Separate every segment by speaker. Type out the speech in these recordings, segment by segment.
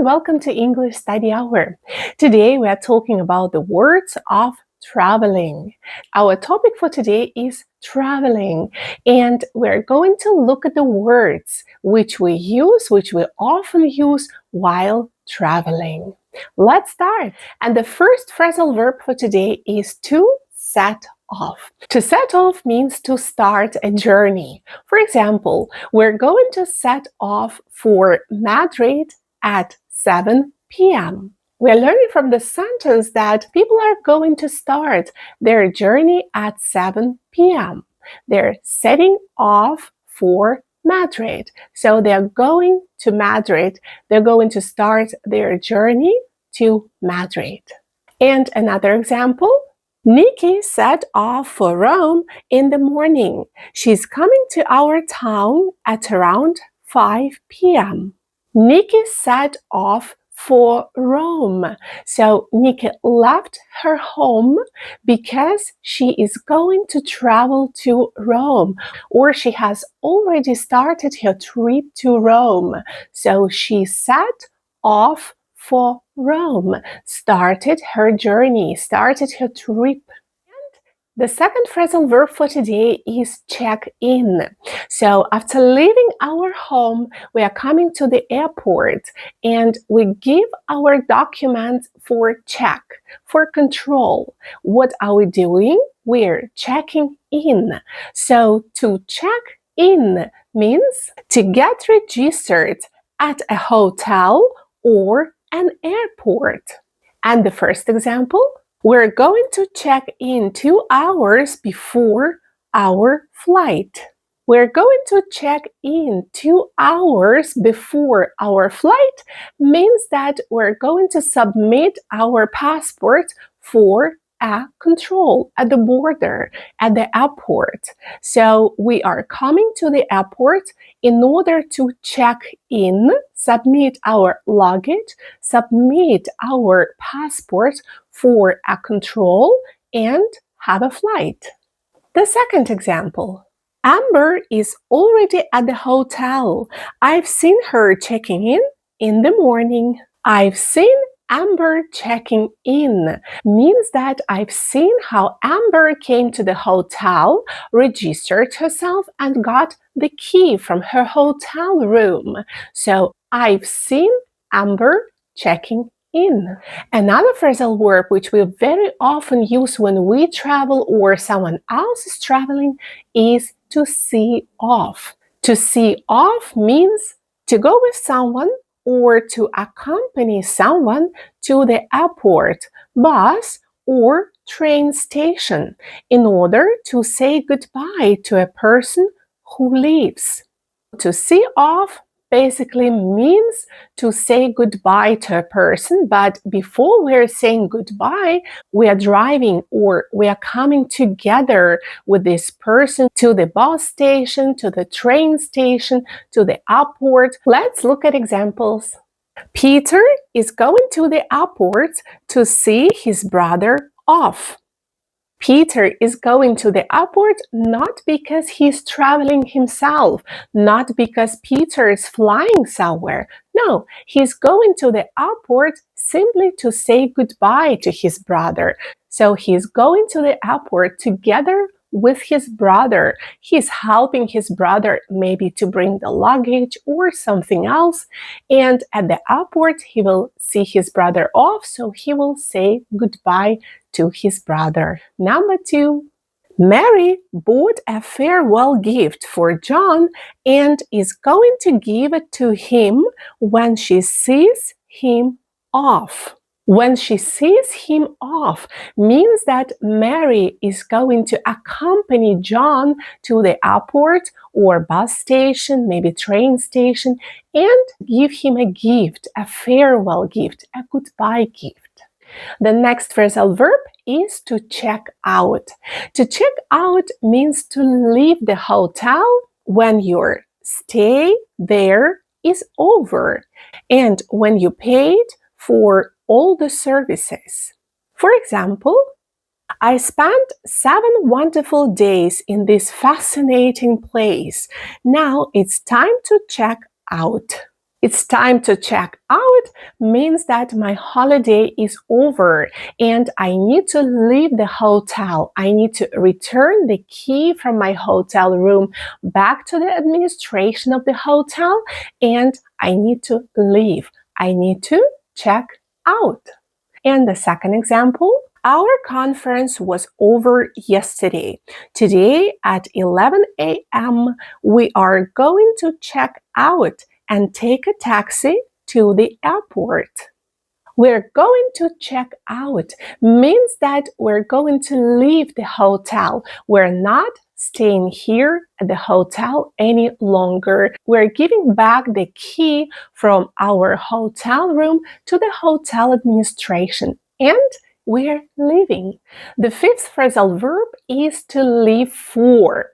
Speaker 1: and welcome to English Study Hour. Today we are talking about the words of traveling. Our topic for today is traveling, and we're going to look at the words which we often use while traveling. Let's start. And the first phrasal verb for today is to set off. To set off means to start a journey. For example, we're going to set off for Madrid at 7 p.m. We're learning from the sentence that people are going to start their journey at 7 p.m. They're setting off for Madrid. So they're going to Madrid. They're going to start their journey to Madrid. And another example, Nikki set off for Rome in the morning. She's coming to our town at around 5 p.m. Nikki set off for Rome. So Nikki left her home because she is going to travel to Rome, or she has already started her trip to Rome. So she set off for Rome, started her journey, started her trip. The second phrasal verb for today is check in. So after leaving our home, we are coming to the airport and we give our documents for check, for control. What are we doing? We're checking in. So to check in means to get registered at a hotel or an airport. And the first example, we're going to check in 2 hours before our flight. We're going to check in 2 hours before our flight means that we're going to submit our passport for a control at the border, at the airport. So we are coming to the airport in order to check in, submit our luggage, submit our passport for a control, and have a flight. The second example. Amber is already at the hotel. I've seen her checking in the morning. I've seen Amber checking in means that I've seen how Amber came to the hotel, registered herself, and got the key from her hotel room. So I've seen Amber checking in. Another phrasal verb which we very often use when we travel or someone else is traveling is to see off. To see off means to go with someone or to accompany someone to the airport, bus, or train station in order to say goodbye to a person who leaves. To see off basically means to say goodbye to a person, but before we're saying goodbye, we are driving or we are coming together with this person to the bus station, to the train station, to the airport. Let's look at examples. Peter is going to the airport to see his brother off. Peter is going to the airport not because he's traveling himself, not because Peter is flying somewhere. No, he's going to the airport simply to say goodbye to his brother. So he's going to the airport together with his brother. He's helping his brother maybe to bring the luggage or something else. And at the airport, he will see his brother off, so he will say goodbye to his brother. Number 2, Mary bought a farewell gift for John and is going to give it to him when she sees him off. When she sees him off means that Mary is going to accompany John to the airport or bus station, maybe train station, and give him a gift, a farewell gift, a goodbye gift. The next phrasal verb is to check out. To check out means to leave the hotel when your stay there is over and when you paid for all the services. For example, I spent 7 wonderful days in this fascinating place. Now it's time to check out. It's time to check out means that my holiday is over and I need to leave the hotel. I need to return the key from my hotel room back to the administration of the hotel and I need to leave. I need to check out. And the second example, our conference was over yesterday. Today at 11 a.m., we are going to check out and take a taxi to the airport. We're going to check out means that we're going to leave the hotel. We're not staying here at the hotel any longer. We're giving back the key from our hotel room to the hotel administration and we're leaving. The fifth phrasal verb is to leave for.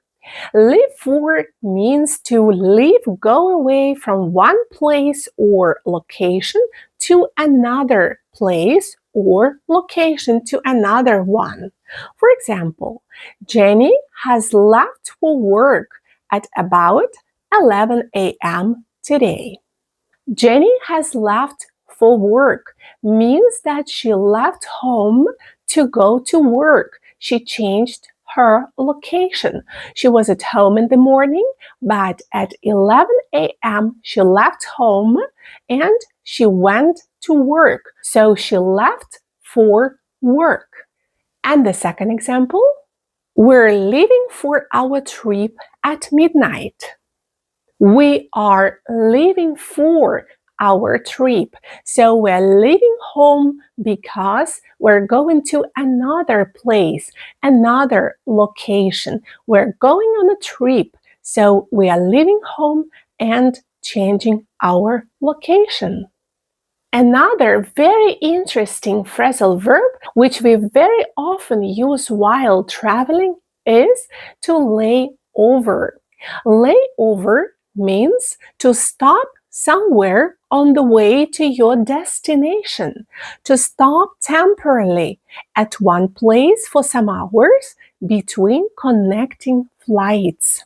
Speaker 1: Leave for means to leave, go away from one place or location to another place or location to another one. For example, Jenny has left for work at about 11 a.m. today. Jenny has left for work means that she left home to go to work. She changed her location. She was at home in the morning, but at 11 a.m. she left home and she went to work. So she left for work. And the second example, we're leaving for our trip at midnight. We are leaving for our trip. So we're leaving home because we're going to another place, another location. We're going on a trip. So we are leaving home and changing our location. Another very interesting phrasal verb, which we very often use while traveling, is to lay over. Lay over means to stop somewhere on the way to your destination, to stop temporarily at one place for some hours between connecting flights.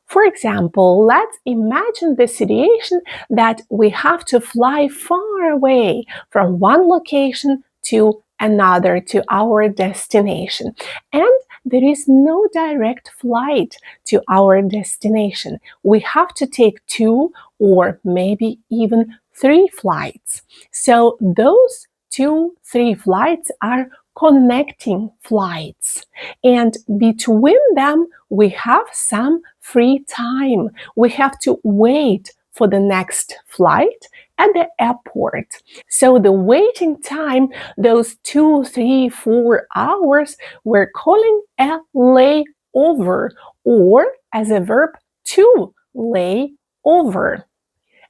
Speaker 1: For example, let's imagine the situation that we have to fly far away from one location to another, to our destination. And there is no direct flight to our destination. We have to take 2 or maybe even 3 flights. So those 2-3 flights are connecting flights. And between them, we have some free time. We have to wait for the next flight at the airport. So the waiting time, those 2, 3, 4 hours, we're calling a layover, or as a verb, to lay over.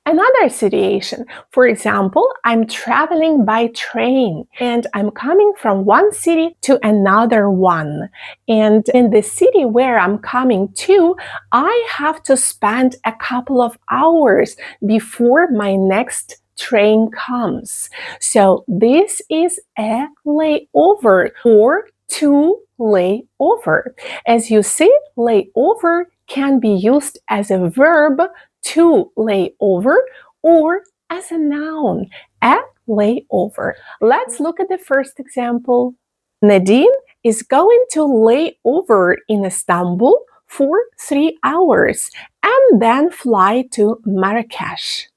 Speaker 1: Another situation, for example, I'm traveling by train and I'm coming from one city to another one. And in the city where I'm coming to, I have to spend a couple of hours before my next train comes. So this is a layover or to lay over. As you see, layover can be used as a verb to lay over or as a noun, a layover. Let's look at the first example. Nadine is going to lay over in Istanbul for 3 hours and then fly to Marrakesh.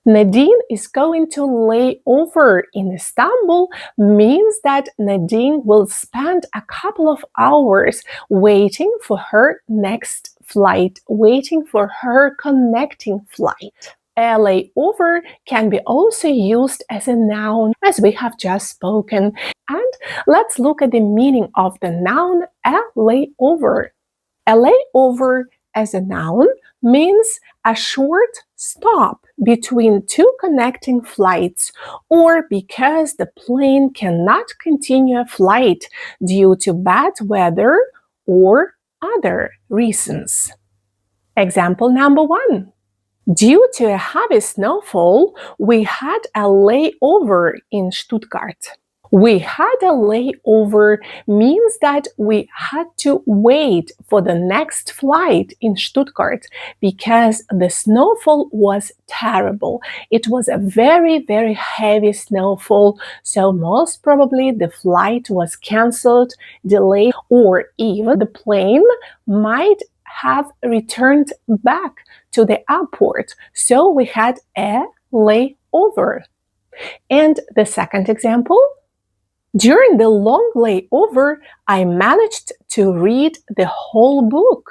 Speaker 1: Nadine is going to lay over in Istanbul means that Nadine will spend a couple of hours waiting for her next flight, waiting for her connecting flight. A layover can be also used as a noun, as we have just spoken. And let's look at the meaning of the noun a layover. A layover as a noun means a short stop between 2 connecting flights, or because the plane cannot continue a flight due to bad weather or other reasons. Example number 1. Due to a heavy snowfall, we had a layover in Stuttgart. We had a layover means that we had to wait for the next flight in Stuttgart because the snowfall was terrible. It was a very, very heavy snowfall, so most probably the flight was cancelled, delayed, or even the plane might have returned back to the airport. So we had a layover. And the second example, during the long layover, I managed to read the whole book.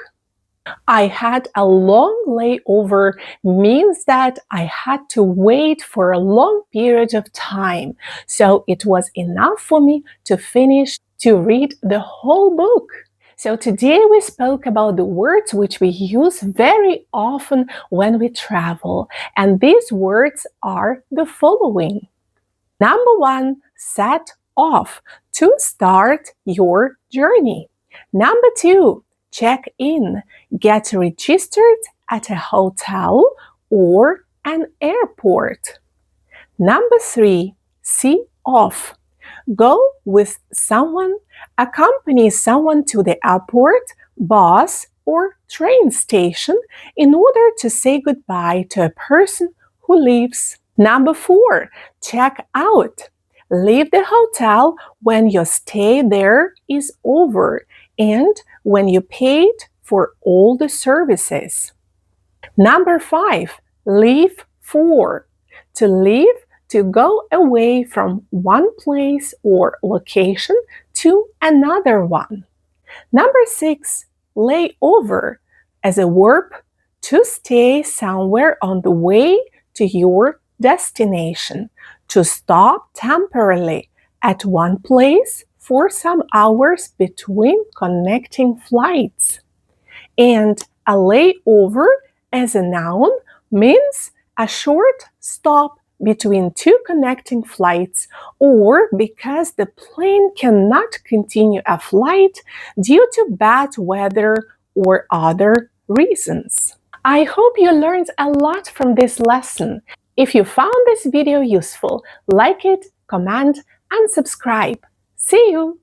Speaker 1: I had a long layover means that I had to wait for a long period of time. So it was enough for me to finish to read the whole book. So today we spoke about the words which we use very often when we travel. And these words are the following. Number one, set off to start your journey. Number two, check in, get registered at a hotel or an airport. Number three, see off. Go with someone, accompany someone to the airport, bus, or train station in order to say goodbye to a person who leaves. Number four, check out. Leave the hotel when your stay there is over and when you paid for all the services. Number five, leave for. To leave, to go away from one place or location to another one. Number six, lay over. As a verb, to stay somewhere on the way to your destination, to stop temporarily at one place for some hours between connecting flights. And a layover as a noun means a short stop between two connecting flights or because the plane cannot continue a flight due to bad weather or other reasons. I hope you learned a lot from this lesson. If you found this video useful, like it, comment, and subscribe. See you!